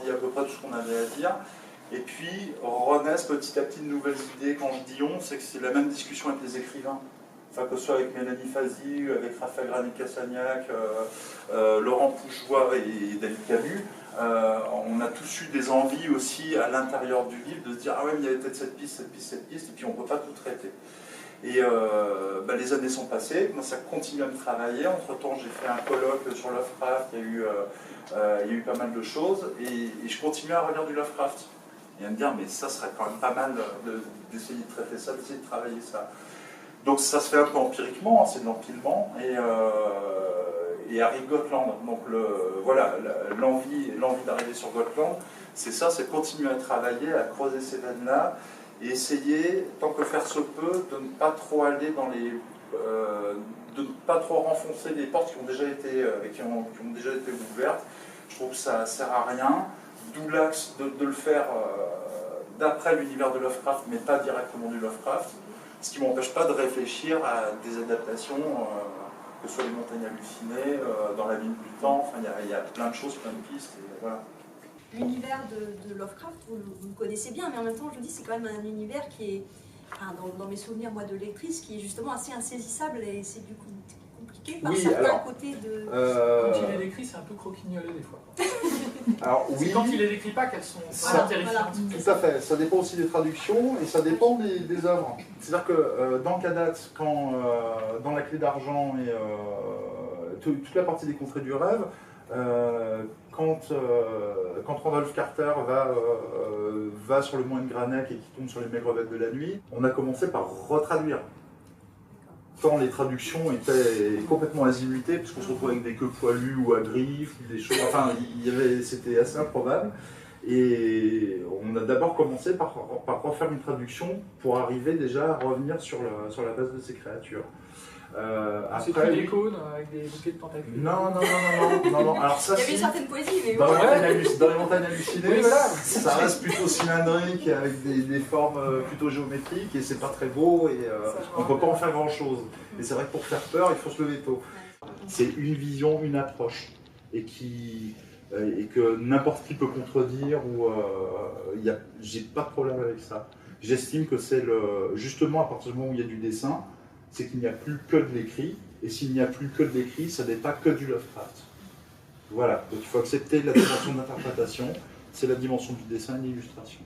dit à peu près tout ce qu'on avait à dire. Et puis renaissent petit à petit de nouvelles idées. Quand je dis on, c'est que c'est la même discussion avec les écrivains. Enfin, que ce soit avec Mélanie Fazi, avec Raphaël Granier-Cassagnac, Laurent Pougeois et David Camus, on a tous eu des envies aussi à l'intérieur du livre de se dire ah ouais, mais il y avait peut-être cette piste, et puis on ne peut pas tout traiter. Et les années sont passées, moi ça continue à me travailler. Entre-temps, j'ai fait un colloque sur Lovecraft, il y a eu pas mal de choses, et je continue à relire du Lovecraft. Et à me dire, mais ça serait quand même pas mal d'essayer de traiter ça, d'essayer de travailler ça. Donc ça se fait un peu empiriquement, c'est de l'empilement, et arrive Gotland. Donc voilà, l'envie d'arriver sur Gotland, c'est ça, c'est continuer à travailler, à creuser ces veines-là, et essayer, tant que faire se peut, de ne pas trop aller dans les... de ne pas trop renfoncer des portes qui ont déjà été ouvertes. Je trouve que ça ne sert à rien, d'où l'axe de le faire d'après l'univers de Lovecraft, mais pas directement du Lovecraft. Ce qui ne m'empêche pas de réfléchir à des adaptations, que ce soit les montagnes hallucinées, dans la ligne du temps, enfin, il y a plein de choses, plein de pistes, et voilà. L'univers de Lovecraft, vous le connaissez bien, mais en même temps, je vous dis, c'est quand même un univers qui est, enfin, dans mes souvenirs, moi, de lectrice, qui est justement assez insaisissable, et c'est du coup compliqué par certains côtés de... Quand il est décrit, c'est un peu croquignolé des fois. Alors, oui, quand il les décrit pas qu'elles sont vraiment terrifiantes. Tout à fait, ça dépend aussi des traductions et ça dépend des œuvres. C'est-à-dire que dans Kadat, dans La Clé d'Argent et toute la partie des Contrées du rêve, quand Randolph Carter va sur le mont Granek et qui tombe sur les maigrevettes de la nuit, on a commencé par retraduire. Tant les traductions étaient complètement azimutées, parce qu'on se retrouvait avec des queues poilues ou à griffes, des choses, enfin, c'était assez improbable. Et on a d'abord commencé par refaire une traduction pour arriver déjà à revenir sur la base de ces créatures. C'est plus des cônes avec des bouquets de tentacules. Non. Alors ça, il y avait une certaine poésie, mais dans les montagnes hallucinées, oui, voilà. Ça reste plutôt cylindrique avec des formes plutôt géométriques et c'est pas très beau et on peut pas en faire grand chose. Et c'est vrai que pour faire peur, il faut se lever tôt. C'est une vision, une approche et que n'importe qui peut contredire ou j'ai pas de problème avec ça. J'estime que c'est justement à partir du moment où il y a du dessin, c'est qu'il n'y a plus que de l'écrit, et s'il n'y a plus que de l'écrit, ça n'est pas que du Lovecraft. Voilà, donc il faut accepter la dimension d'interprétation, c'est la dimension du dessin et de l'illustration.